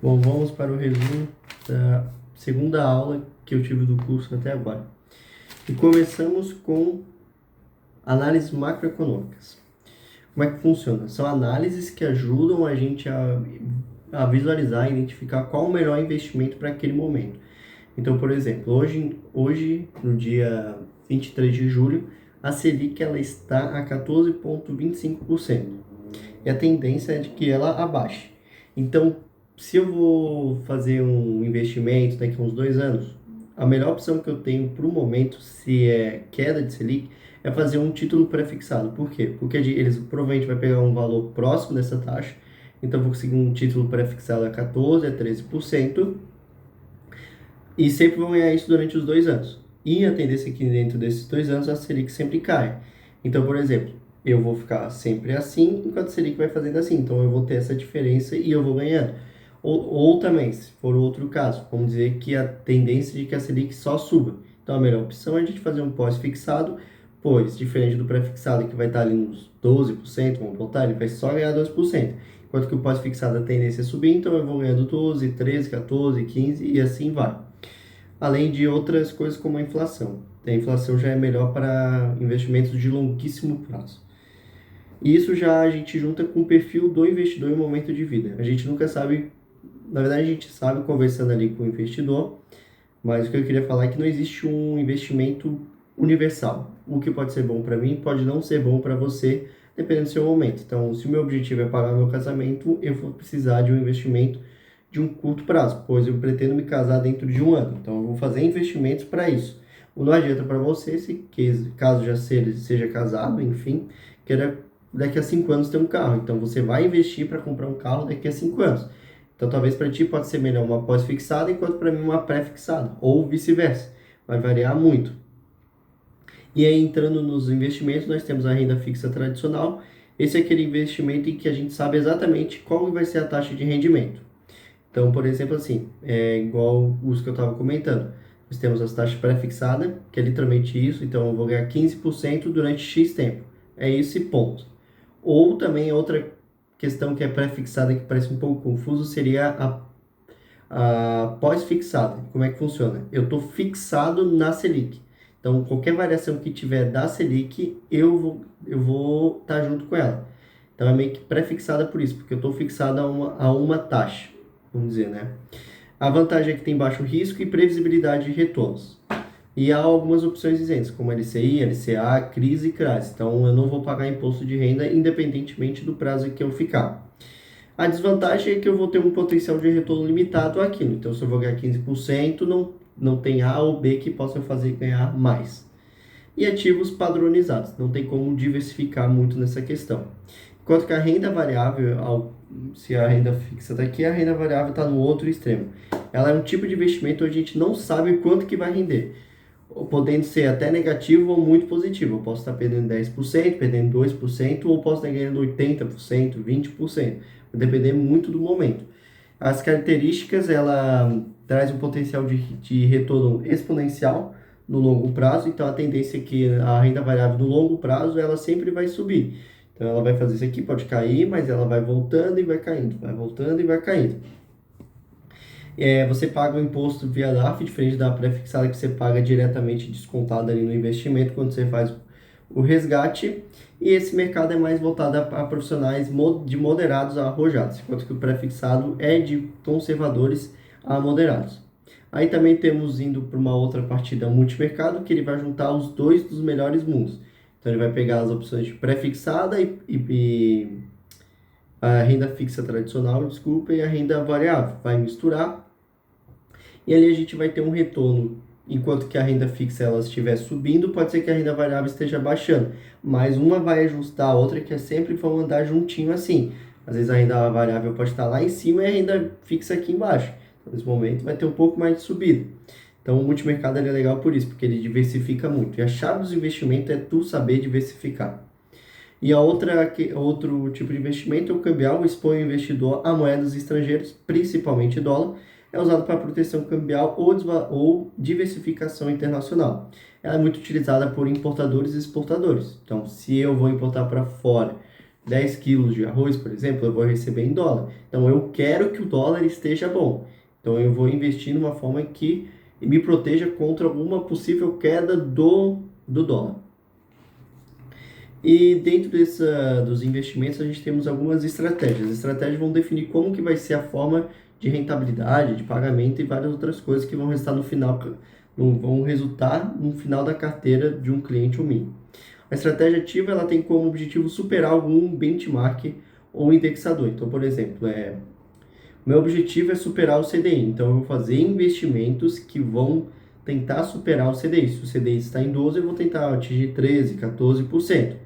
Bom, vamos para o resumo da segunda aula que eu tive do curso até agora. E começamos com análises macroeconômicas. Como é que funciona? São análises que ajudam a gente a visualizar, identificar qual o melhor investimento para aquele momento. Então, por exemplo, hoje, no dia 23 de julho, a Selic ela está a 14,25%. E a tendência é de que ela abaixe. Então, se eu vou fazer um investimento daqui a uns 2 anos, a melhor opção que eu tenho para o momento, se é queda de Selic, é fazer um título pré-fixado. Por quê? Porque eles provavelmente vai pegar um valor próximo dessa taxa, então eu vou conseguir um título pré-fixado a 14%, a 13%, e sempre vão ganhar isso durante os 2 anos. E a tendência é que dentro desses 2 anos a Selic sempre cai. Então, por exemplo, eu vou ficar sempre assim, enquanto a Selic vai fazendo assim. Então, eu vou ter essa diferença e eu vou ganhando. Ou também, se for outro caso, vamos dizer que a tendência de que a Selic só suba. Então, a melhor opção é a gente fazer um pós-fixado, pois, diferente do pré-fixado, que vai estar ali uns 12%, vamos botar, ele vai só ganhar 12%. Enquanto que o pós-fixado a tendência é subir, então eu vou ganhando 12, 13, 14, 15 e assim vai. Além de outras coisas como a inflação. A inflação já é melhor para investimentos de longuíssimo prazo. E isso já a gente junta com o perfil do investidor em momento de vida. A gente nunca sabe, na verdade a gente sabe conversando ali com o investidor, mas o que eu queria falar é que não existe um investimento universal. O que pode ser bom para mim pode não ser bom para você, dependendo do seu momento. Então, se o meu objetivo é pagar meu casamento, eu vou precisar de um investimento de um curto prazo, pois eu pretendo me casar dentro de 1 ano. Então, eu vou fazer investimentos para isso. Não adianta para você, se caso já seja casado, enfim, queira daqui a 5 anos ter um carro. Então, você vai investir para comprar um carro daqui a 5 anos. Então, talvez para ti pode ser melhor uma pós-fixada, enquanto para mim uma pré-fixada, ou vice-versa. Vai variar muito. E aí, entrando nos investimentos, nós temos a renda fixa tradicional. Esse é aquele investimento em que a gente sabe exatamente qual vai ser a taxa de rendimento. Então, por exemplo, assim, é igual os que eu estava comentando. Nós temos as taxas pré-fixadas, que é literalmente isso. Então, eu vou ganhar 15% durante X tempo. É esse ponto. Ou também outra questão que é pré-fixada, que parece um pouco confuso, seria a pós-fixada. Como é que funciona? Eu estou fixado na Selic. Então, qualquer variação que tiver da Selic, eu vou estar junto com ela. Então, é meio que pré-fixada por isso, porque eu estou fixado a uma taxa, vamos dizer, né? A vantagem é que tem baixo risco e previsibilidade de retornos. E há algumas opções isentas, como LCI, LCA, CRIs e CRAS. Então, eu não vou pagar imposto de renda independentemente do prazo que eu ficar. A desvantagem é que eu vou ter um potencial de retorno limitado àquilo. Então, se eu vou ganhar 15%, não tem A ou B que possa fazer ganhar mais. E ativos padronizados. Não tem como diversificar muito nessa questão. Enquanto que a renda variável, se a renda fixa está aqui, a renda variável está no outro extremo. Ela é um tipo de investimento onde a gente não sabe quanto que vai render, podendo ser até negativo ou muito positivo. Eu posso estar perdendo 10%, perdendo 2%, ou posso estar ganhando 80%, 20%. Vai depender muito do momento. As características, ela traz um potencial de retorno exponencial no longo prazo, então a tendência é que a renda variável no longo prazo, ela sempre vai subir. Então ela vai fazer isso aqui, pode cair, mas ela vai voltando e vai caindo, vai voltando e vai caindo. Você paga o imposto via DARF, diferente da pré-fixada que você paga diretamente descontado ali no investimento quando você faz o resgate. E esse mercado é mais voltado a profissionais de moderados a arrojados, enquanto que o pré-fixado é de conservadores a moderados. Aí também temos indo para uma outra partida multimercado, que ele vai juntar os dois dos melhores mundos. Então ele vai pegar as opções de pré-fixada e a renda fixa tradicional, desculpa, e a renda variável. Vai misturar e ali a gente vai ter um retorno. Enquanto que a renda fixa ela estiver subindo, pode ser que a renda variável esteja baixando, mas uma vai ajustar a outra, que é sempre vão andar juntinho assim. Às vezes a renda variável pode estar lá em cima e a renda fixa aqui embaixo. Então, nesse momento vai ter um pouco mais de subida. Então o multimercado é legal por isso, porque ele diversifica muito. E a chave dos investimentos é tu saber diversificar. E outro tipo de investimento é o cambial, expõe o investidor a moedas estrangeiras, principalmente dólar. É usado para proteção cambial ou diversificação internacional. Ela é muito utilizada por importadores e exportadores. Então, se eu vou importar para fora 10 quilos de arroz, por exemplo, eu vou receber em dólar. Então, eu quero que o dólar esteja bom. Então, eu vou investir numa forma que me proteja contra alguma possível queda do dólar. E dentro dos investimentos, a gente temos algumas estratégias. As estratégias vão definir como que vai ser a forma de rentabilidade, de pagamento e várias outras coisas que vão resultar no final, vão resultar no final da carteira de um cliente ou minha. A estratégia ativa ela tem como objetivo superar algum benchmark ou indexador. Então, por exemplo, meu objetivo é superar o CDI. Então, eu vou fazer investimentos que vão tentar superar o CDI. Se o CDI está em 12, eu vou tentar atingir 13, 14%.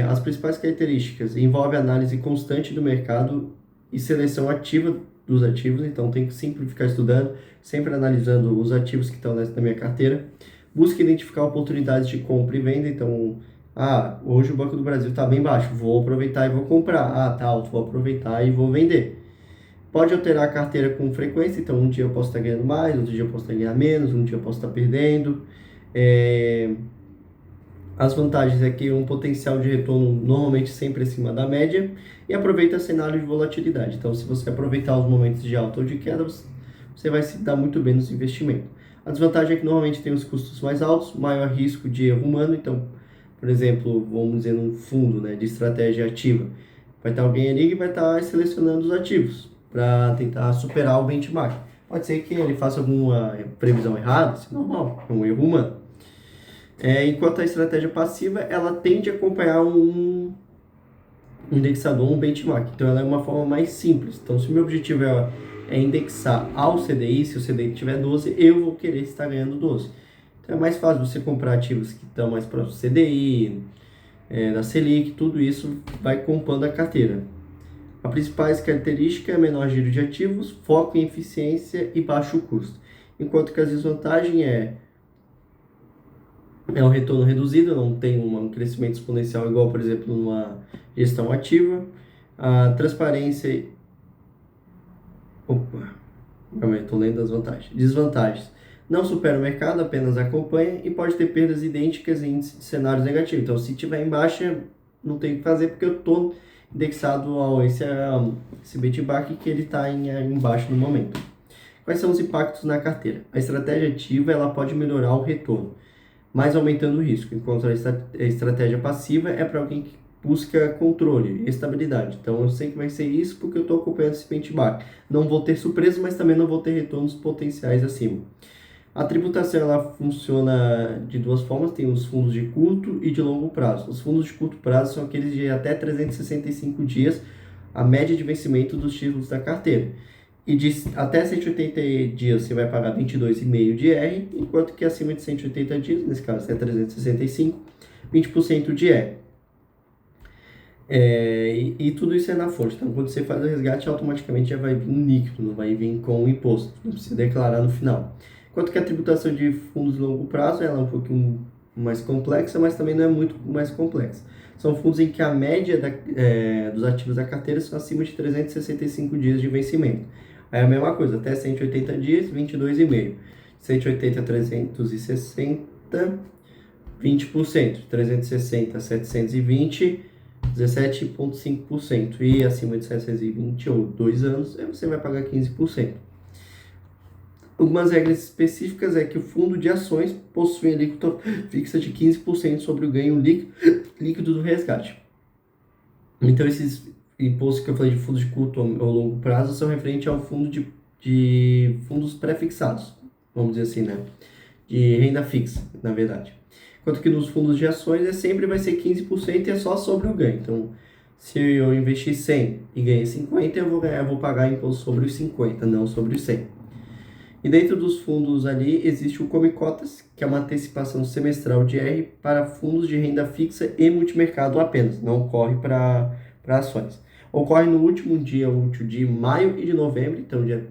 As principais características envolve análise constante do mercado e seleção ativa dos ativos. Então, tem que sempre ficar estudando, sempre analisando os ativos que estão na minha carteira. Busca identificar oportunidades de compra e venda. Então, hoje o Banco do Brasil está bem baixo, vou aproveitar e vou comprar. Tá alto, vou aproveitar e vou vender. Pode alterar a carteira com frequência, então um dia eu posso estar ganhando mais, outro dia eu posso estar ganhando menos, um dia eu posso estar perdendo. As vantagens é que um potencial de retorno normalmente sempre acima da média e aproveita cenário de volatilidade. Então, se você aproveitar os momentos de alta ou de queda, você vai se dar muito bem nos investimentos. A desvantagem é que normalmente tem os custos mais altos, maior risco de erro humano. Então, por exemplo, vamos dizer num fundo, né, de estratégia ativa, vai estar alguém ali que vai estar selecionando os ativos para tentar superar o benchmark. Pode ser que ele faça alguma previsão errada, isso é normal, é um erro humano. Enquanto a estratégia passiva, ela tende a acompanhar um indexador, um benchmark. Então, ela é uma forma mais simples. Então, se o meu objetivo é indexar ao CDI, se o CDI tiver 12, eu vou querer estar ganhando 12. Então, é mais fácil você comprar ativos que estão mais próximos do CDI, da Selic, tudo isso vai compondo a carteira. A principais característica é menor giro de ativos, foco em eficiência e baixo custo. Enquanto que a desvantagem é um retorno reduzido, não tem um crescimento exponencial igual, por exemplo, numa gestão ativa. A transparência... estou lendo as vantagens. Desvantagens. Não supera o mercado, apenas acompanha e pode ter perdas idênticas em cenários negativos. Então, se tiver em baixa, não tem o que fazer porque eu estou indexado ao esse benchmark que ele está em baixo no momento. Quais são os impactos na carteira? A estratégia ativa ela pode melhorar o retorno, mas aumentando o risco, enquanto a estratégia passiva é para alguém que busca controle e estabilidade. Então, eu sei que vai ser isso porque eu estou acompanhando esse benchmark. Não vou ter surpresa, mas também não vou ter retornos potenciais acima. A tributação ela funciona de duas formas, tem os fundos de curto e de longo prazo. Os fundos de curto prazo são aqueles de até 365 dias, a média de vencimento dos títulos da carteira. E de até 180 dias você vai pagar 22,5% de R, enquanto que acima de 180 dias, nesse caso é 365, 20% de R. E tudo isso é na fonte. Então, quando você faz o resgate, automaticamente já vai vir um líquido, não vai vir com o imposto, não precisa declarar no final. Enquanto que a tributação de fundos de longo prazo ela é um pouquinho mais complexa, mas também não é muito mais complexa. São fundos em que a média dos ativos da carteira são acima de 365 dias de vencimento. Aí é a mesma coisa, até 180 dias, 22,5%. 180 a 360, 20%. 360 a 720, 17,5%. E acima de 720 ou 2 anos, você vai pagar 15%. Algumas regras específicas é que o fundo de ações possui alíquota fixa de 15% sobre o ganho líquido do resgate. Então, esses impostos que eu falei de fundos de curto ou longo prazo são referentes ao fundo de fundos pré-fixados, vamos dizer assim, né? De renda fixa, na verdade. Enquanto que nos fundos de ações sempre vai ser 15% e é só sobre o ganho. Então, se eu investir 100 e ganhei 50, eu vou pagar imposto sobre os 50, não sobre os 100. E dentro dos fundos ali existe o Come Cotas, que é uma antecipação semestral de R para fundos de renda fixa e multimercado apenas, não ocorre para ações. Ocorre no último dia útil de maio e de novembro, então dia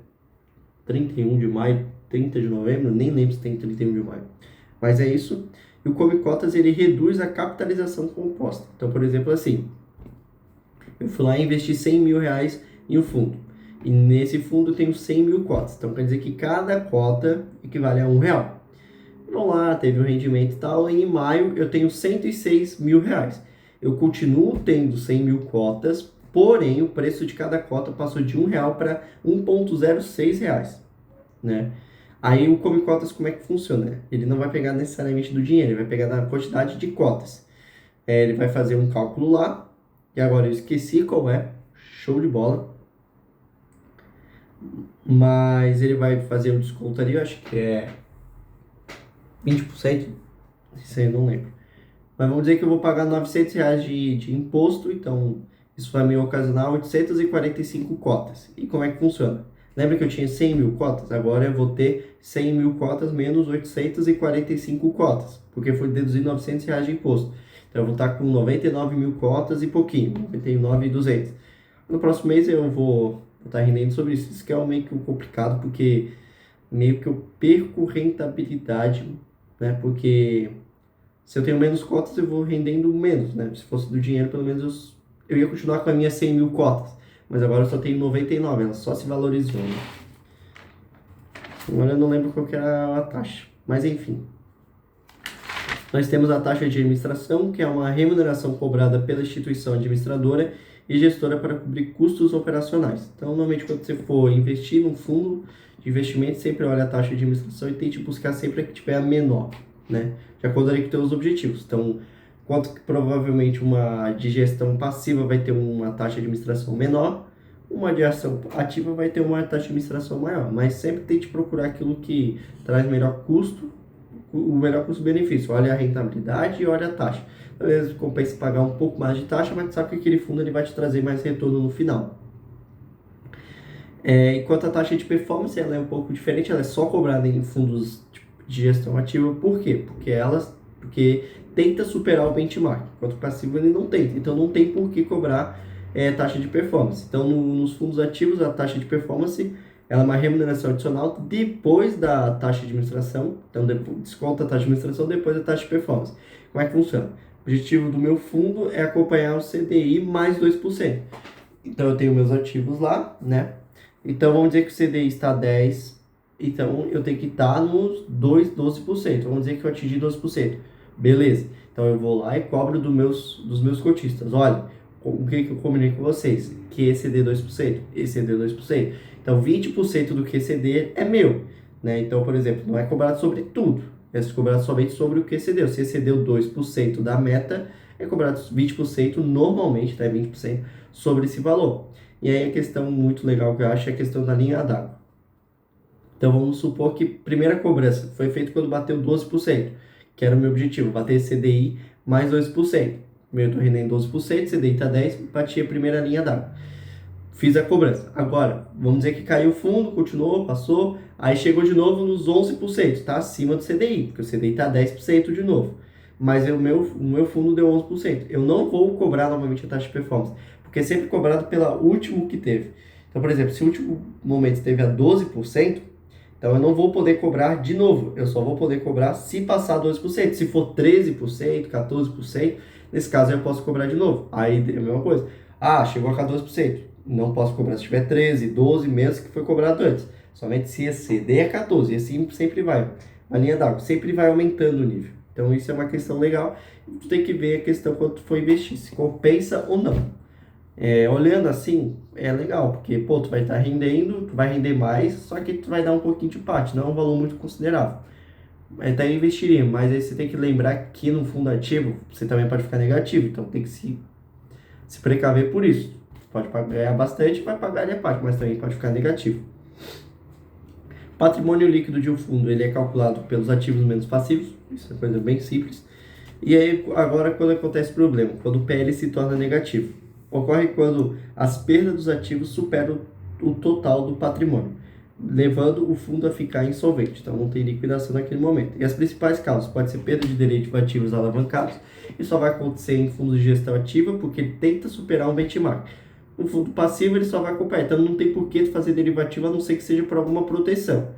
31 de maio, 30 de novembro, nem lembro se tem 31 de maio. Mas é isso. E o Come Cotas ele reduz a capitalização composta. Então, por exemplo, assim, eu fui lá e investi 100 mil reais em um fundo. E nesse fundo eu tenho 100 mil cotas. Então quer dizer que cada cota equivale a R$1. Vamos lá, teve um rendimento e tal. E em maio eu tenho 106 mil reais. eu continuo tendo 100 mil cotas, porém o preço de cada cota passou de R$1 para R$1,06, né? Aí o Come Cotas, como é que funciona? Ele não vai pegar necessariamente do dinheiro, ele vai pegar da quantidade de cotas. Ele vai fazer um cálculo lá, e agora eu esqueci qual é, show de bola. Mas ele vai fazer um desconto ali, eu acho que é 20%, isso aí eu não lembro. Mas vamos dizer que eu vou pagar R$900 de imposto, então isso vai me ocasionar 845 cotas. E como é que funciona? Lembra que eu tinha 100 mil cotas? Agora eu vou ter 100 mil cotas menos 845 cotas, porque foi deduzido R$900 de imposto. Então eu vou estar com 99 mil cotas e pouquinho, 99.200. No próximo mês eu vou estar rendendo sobre isso. Isso que é meio que complicado, porque meio que eu perco rentabilidade, né? Porque se eu tenho menos cotas, eu vou rendendo menos, né? Se fosse do dinheiro, pelo menos eu ia continuar com as minhas 100 mil cotas. Mas agora eu só tenho 99, ela só se valorizou, né? Agora eu não lembro qual que era a taxa, mas enfim. Nós temos a taxa de administração, que é uma remuneração cobrada pela instituição administradora e gestora para cobrir custos operacionais. Então, normalmente, quando você for investir num fundo de investimento, sempre olha a taxa de administração e tente buscar sempre a que tiver a menor, né? De acordo ali com os seus objetivos. Então, quanto que provavelmente uma de gestão passiva vai ter uma taxa de administração menor, uma de ação ativa vai ter uma taxa de administração maior. Mas sempre tente procurar aquilo que traz melhor custo, o melhor custo-benefício. Olha a rentabilidade e olha a taxa. Às vezes compensa pagar um pouco mais de taxa, mas sabe que aquele fundo ele vai te trazer mais retorno no final. Enquanto a taxa de performance ela é um pouco diferente, ela é só cobrada em fundos de gestão ativa. Por quê? Porque tenta superar o benchmark, enquanto o passivo ele não tenta. Então não tem por que cobrar taxa de performance. Então nos fundos ativos a taxa de performance ela é uma remuneração adicional depois da taxa de administração. Então desconta a taxa de administração depois da taxa de performance. Como é que funciona? O objetivo do meu fundo é acompanhar o CDI mais 2%. Então eu tenho meus ativos lá, né? Então vamos dizer que o CDI está 10%, então eu tenho que estar nos 12%. Vamos dizer que eu atingi 12%. Beleza. Então eu vou lá e cobro dos meus cotistas. Olha, o que eu combinei com vocês? Que exceder 2%, exceder 2%. Então 20% do que exceder é meu, né? Então, por exemplo, não é cobrado sobre tudo. É cobrado somente sobre o que excedeu. Se excedeu 2% da meta, é cobrado 20%, normalmente, tá? 20% sobre esse valor. E aí a questão muito legal que eu acho é a questão da linha d'água. Então vamos supor que a primeira cobrança foi feita quando bateu 12%, que era o meu objetivo, bater CDI mais 2%. Eu estou rendendo 12%, CDI está 10%, bati a primeira linha d'água. Fiz a cobrança. Agora, vamos dizer que caiu o fundo, continuou, passou, aí chegou de novo nos 11%, está acima do CDI, porque o CDI está 10% de novo. Mas o meu fundo deu 11%. Eu não vou cobrar novamente a taxa de performance, porque é sempre cobrado pela última que teve. Então, por exemplo, se o último momento esteve a 12%, então eu não vou poder cobrar de novo. Eu só vou poder cobrar se passar 12%. Se for 13%, 14%, nesse caso eu posso cobrar de novo. Aí é a mesma coisa. Ah, chegou a 14%. Não posso cobrar se tiver 13, 12, menos que foi cobrado antes. Somente se exceder é 14. E assim sempre vai. A linha d'água sempre vai aumentando o nível. Então isso é uma questão legal. Tu tem que ver a questão quanto tu for investir, se compensa ou não. Olhando assim, é legal, porque pô, tu vai estar rendendo, tu vai render mais, só que tu vai dar um pouquinho de parte, não é um valor muito considerável. Até investiria, mas aí você tem que lembrar que no fundo ativo você também pode ficar negativo, então tem que se precaver por isso. Pode ganhar bastante, vai pagar a parte, mas também pode ficar negativo. Patrimônio líquido de um fundo, ele é calculado pelos ativos menos passivos, isso é coisa bem simples. E aí, agora, quando acontece o problema? Quando o PL se torna negativo. Ocorre quando as perdas dos ativos superam o total do patrimônio, levando o fundo a ficar insolvente. Então, não tem liquidação naquele momento. E as principais causas podem ser perda de direitos de ativos alavancados, e só vai acontecer em fundos de gestão ativa porque ele tenta superar um benchmark. No fundo passivo, ele só vai acompanhar. Então, não tem por que fazer derivativo, a não ser que seja por alguma proteção.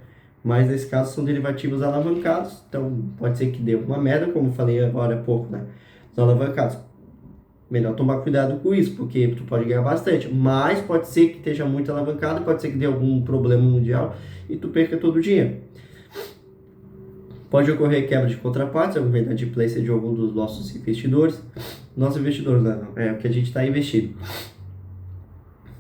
Mas, nesse caso, são derivativos alavancados. Então, pode ser que dê uma merda, como eu falei agora há pouco, né? Os alavancados. Melhor tomar cuidado com isso, porque tu pode ganhar bastante. Mas pode ser que esteja muito alavancado, pode ser que dê algum problema mundial e tu perca todo o dinheiro. Pode ocorrer quebra de contrapartes, alguma inadimplência de algum dos nossos investidores. Nosso investidor, não, é o que a gente está investindo.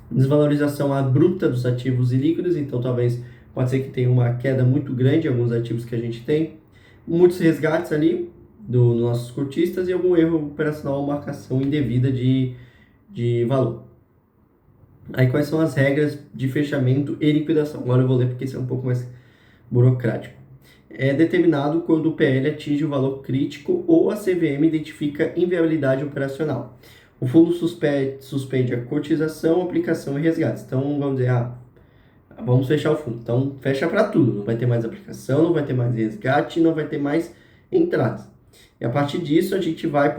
Desvalorização abrupta dos ativos e líquidos, então talvez pode ser que tenha uma queda muito grande em alguns ativos que a gente tem. Muitos resgates ali dos nossos cotistas e algum erro operacional ou marcação indevida de valor. Aí quais são as regras de fechamento e liquidação? Agora eu vou ler porque isso é um pouco mais burocrático. É determinado quando o PL atinge o valor crítico ou a CVM identifica inviabilidade operacional. O fundo suspende a cotização, aplicação e resgates. Então, vamos dizer, vamos fechar o fundo. Então, fecha para tudo. Não vai ter mais aplicação, não vai ter mais resgate, não vai ter mais entradas. E a partir disso, a gente vai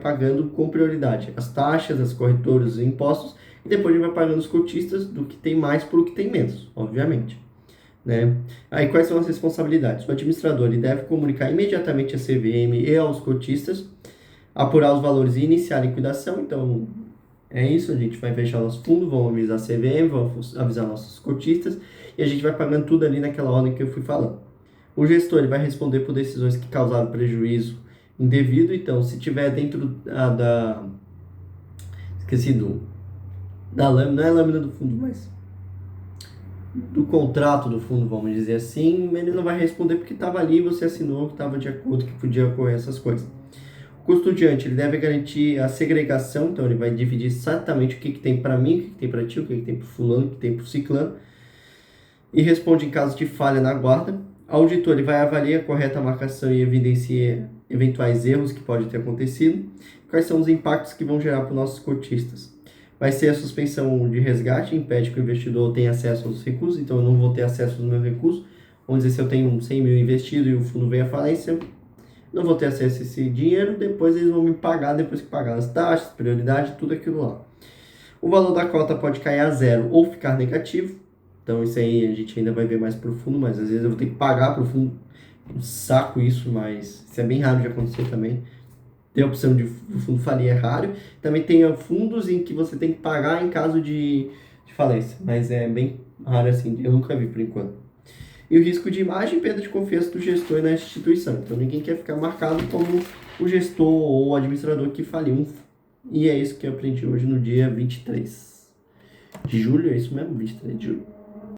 pagando com prioridade as taxas, as corretoras, os impostos, e depois a gente vai pagando os cotistas do que tem mais para o que tem menos, obviamente. Né? Aí quais são as responsabilidades? O administrador ele deve comunicar imediatamente à CVM e aos cotistas, apurar os valores e iniciar a liquidação. Então é isso, a gente vai fechar nosso fundo, vamos avisar a CVM, vamos avisar nossos cotistas e a gente vai pagando tudo ali naquela ordem que eu fui falando. O gestor ele vai responder por decisões que causaram prejuízo indevido. Então se tiver dentro da lâmina, não é a lâmina do fundo, mas do contrato do fundo, vamos dizer assim, ele não vai responder porque estava ali, você assinou que estava de acordo, que podia ocorrer essas coisas. O custodiante, ele deve garantir a segregação, então ele vai dividir exatamente o que tem para mim, o que tem para ti, o que tem para fulano, o que tem para o ciclano, e responde em caso de falha na guarda. O auditor, ele vai avaliar a correta marcação e evidenciar eventuais erros que podem ter acontecido. Quais são os impactos que vão gerar para os nossos cotistas? Vai ser a suspensão de resgate, impede que o investidor tenha acesso aos recursos, então eu não vou ter acesso aos meus recursos. Vamos dizer, se eu tenho 100 mil investido e o fundo vem à falência, não vou ter acesso a esse dinheiro, depois eles vão me pagar, depois que pagar as taxas, prioridade, tudo aquilo lá. O valor da cota pode cair a zero ou ficar negativo, então isso aí a gente ainda vai ver mais profundo, mas às vezes eu vou ter que pagar para o fundo, um saco isso, mas isso é bem raro de acontecer também. Tem a opção de o fundo falir, é raro. Também tem fundos em que você tem que pagar em caso de falência, mas é bem raro assim, eu nunca vi por enquanto. E o risco de imagem e perda de confiança do gestor na instituição. Então ninguém quer ficar marcado como o gestor ou o administrador que faliu. E é isso que eu aprendi hoje no dia 23 de julho, é isso mesmo? 23 de julho.